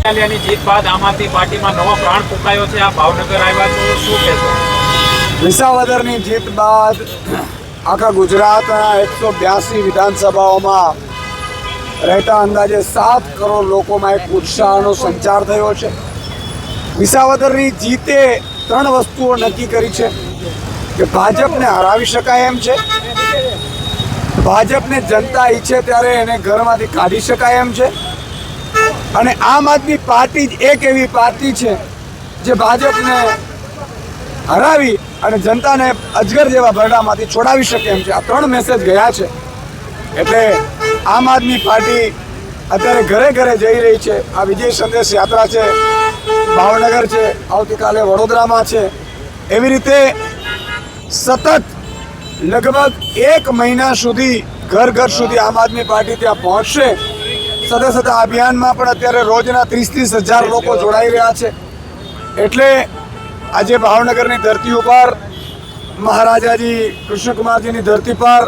ની જીત બાદ આમ આદમી પાર્ટીમાં નવો પ્રાણ ફૂંકાયો છે. આ ભાવનગર આવ્યા છો, શું કહેશો? વિસાવદરની જીત બાદ આખા ગુજરાતના 182 વિધાનસભાઓમાં રહેતા અંદાજે 7 કરોડ લોકોમાં એક ઉત્સાહનો સંચાર થયો છે. વિસાવદરની જીતે 3 વસ્તુઓ નક્કી કરી છે કે ભાજપને હરાવી શકાય એમ છે, ભાજપને જનતા ઈચ્છે ત્યારે એને ઘરમાંથી કાઢી શકાય એમ છે, અને આમ આદમી પાર્ટી જ એક એવી પાર્ટી છે જે ભાજપને હરાવી અને જનતાને અજગર જેવા ભરડામાંથી છોડાવી શકે એમ છે. આ 3 મેસેજ ગયા છે. એટલે આમ આદમી પાર્ટી અત્યારે ઘરે ઘરે જઈ રહી છે. આ વિજય સંદેશ યાત્રા છે, ભાવનગર છે, આવતીકાલે વડોદરામાં છે. એવી રીતે સતત લગભગ 1 મહિના સુધી ઘર ઘર સુધી આમ આદમી પાર્ટી ત્યાં પહોંચશે. સતત આ અભિયાનમાં પણ અત્યારે રોજના 30-30 હજાર લોકો જોડાઈ રહ્યા છે. એટલે આજે ભાવનગરની ધરતી ઉપર, મહારાજાજી કૃષ્ણકુમારજીની ધરતી પર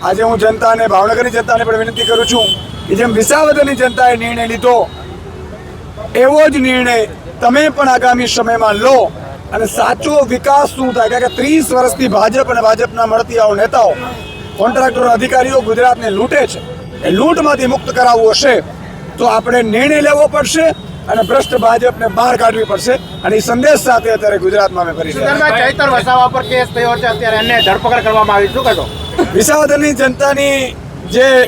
આજે હું જનતાને, ભાવનગરની જનતાને પણ વિનંતી કરું છું કે જેમ વિસાવદરની જનતાએ નિર્ણય લીધો એવો જ નિર્ણય તમે પણ આગામી સમયમાં લો. અને સાચો વિકાસ શું થાય? કારણ કે 30 વર્ષથી ભાજપ અને ભાજપના મળતિયાઓ નેતાઓ, કોન્ટ્રાક્ટરો, અધિકારીઓ ગુજરાતને લૂંટે છે. એ લૂંટમાંથી મુક્ત કરાવવું હશે તો આપણે નિર્ણય લેવો પડશે અને ભ્રષ્ટ ભાજપને બહાર કાઢવી પડશે. અને એ સંદેશ સાથે અત્યારે ગુજરાતમાં અમે કરી ચૈતર વસાવા પર કેસ થયો છે, અત્યારે એને ધરપકડ કરવામાં આવી, શું કહેશો? વિસાવદરની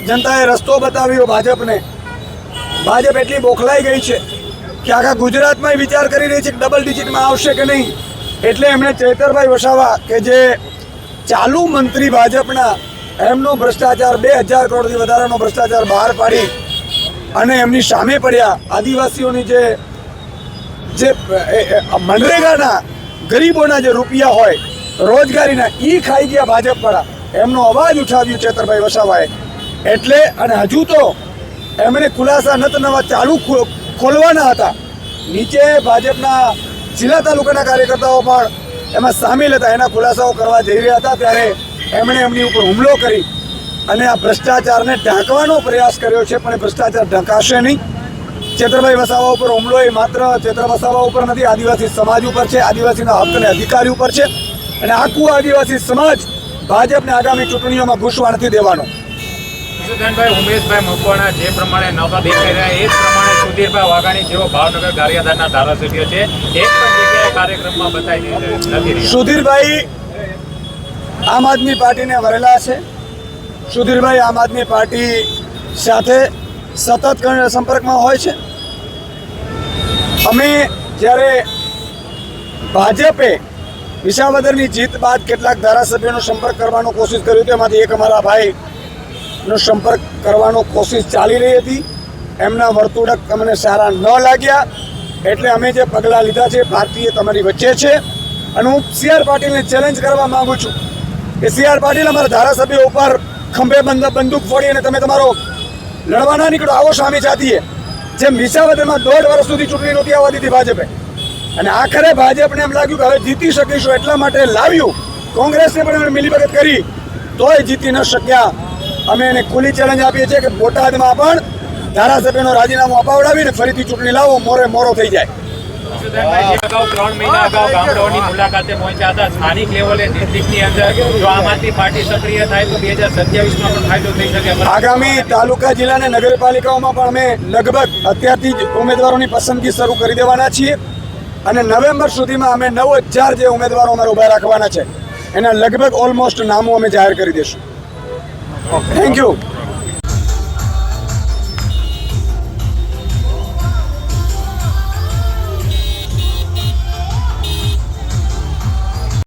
જનતાએ રસ્તો બતાવ્યો ભાજપને. ભાજપ એટલી બોખલાઈ ગઈ છે કે આખા ગુજરાતમાં વિચાર કરી રહી છે કે ડબલ ડિજિટમાં આવશે કે નહીં. એટલે એમણે ચૈતરભાઈ વસાવા કે જે ચાલુ મંત્રી ભાજપના, એમનો ભ્રષ્ટાચાર 2000 કરોડથી વધારાનો ભ્રષ્ટાચાર બહાર પાડી અને એમની સામે પડ્યા. આદિવાસીઓની જે મનરેગાના ગરીબોના જે રૂપિયા હોય રોજગારીના, એ ખાઈ ગયા ભાજપવાળા. એમનો અવાજ ઉઠાવ્યો ચૈતરભાઈ વસાવાએ. એટલે અને હજુ તો એમણે ખુલાસા નવા ચાલુ ખોલવાના હતા. નીચે ભાજપના જિલ્લા તાલુકાના કાર્યકર્તાઓ પણ એમાં સામેલ હતા, એના ખુલાસાઓ કરવા જઈ રહ્યા હતા. ત્યારે એમણે એમની ઉપર હુમલો કરી અને આ ભ્રષ્ટાચારને ઢાંકવાનો પ્રયાસ કર્યો છે. પણ એ ભ્રષ્ટાચાર ઢાંકાશે નહીં. ચૈતરભાઈ વસાવા ઉપર હુમલો એ માત્ર ચૈત્ર વસાવા ઉપર નથી, આદિવાસી સમાજ ઉપર છે, આદિવાસીના હક અને અધિકારી ઉપર છે. અને આખું આદિવાસી સમાજ ભાજપને આગામી ચૂંટણીઓમાં ઘૂસવા નથી દેવાનો. સુધનભાઈ, ઉમેશભાઈ મકવાણા જે પ્રમાણે નવા દેખાઈ રહ્યા એ જ પ્રમાણે સુધીરભાઈ વાઘાણી જેવો ભાવનગર ગારિયાધારના ધારાસભ્ય છે, એક પણ જગ્યાએ કાર્યક્રમમાં બતાવી નથી રહ્યા. સુધીરભાઈ આમ આદમી પાર્ટીને વરેલા છે. સુધીરભાઈ આમ આદમી પાર્ટી સાથે સતત સંપર્કમાં હોય છે. અમે જ્યારે ભાજપે વિસાવદરની જીત બાદ કેટલાક ધારાસભ્યોનો સંપર્ક કરવાનો કોશિશ કર્યો હતો, એમાંથી એક અમારા ભાઈનો સંપર્ક કરવાનો કોશિશ ચાલી રહી હતી. એમના વર્તુળક અમને સારા ન લાગ્યા. એટલે અમે જે પગલાં લીધા છે, ભારતીય તમારી વચ્ચે છે. અને હું CR પાટીલને ચેલેન્જ કરવા માંગુ છું કે CR પાટીલ, અમારા ધારાસભ્યો ઉપર ખંભે બંદૂક ફોડી અને તમે તમારો લડવા ના નીકળો, આવો સામે જાતીએ. જેમ વિસાવદરમાં 1.5 વર્ષ સુધી ચૂંટણી નહોતી આવવા દીધી ભાજપે, અને આખરે ભાજપને એમ લાગ્યું કે હવે જીતી શકીશું એટલા માટે લાવ્યું. કોંગ્રેસને પણ અમે મિલીભગત કરી તોય જીતી ન શક્યા. અમે એને ખુલ્લી ચેલેન્જ આપીએ છીએ કે બોટાદમાં પણ ધારાસભ્યનો રાજીનામું અપાવડાવીને ફરીથી ચૂંટણી લાવો, મોરો થઈ જાય. સુધનભાઈ, અગાઉ 3 મહિના અગાઉ ગામડાઓની મુલાકાતે પહોંચ્યા હતા. સ્થાનિક લેવલે ડિસ્ટ્રિક્ટની અંદર જો આમ આદમી પાર્ટી સક્રિય થાય તો 2027માં પણ ફાયદો થઈ શકે. આગામી તાલુકા, જિલ્લા અને નગરપાલિકાઓમાં પણ અમે લગભગ અત્યારથી જ ઉમેદવારોની પસંદગી શરૂ કરી દેવાના છીએ. અને નવેમ્બર સુધીમાં અમે 9000 જે ઉમેદવારો અમારે ઊભા રાખવાના છે, એના લગભગ ઓલમોસ્ટ નામો અમે જાહેર કરી દઈશું. Thank you.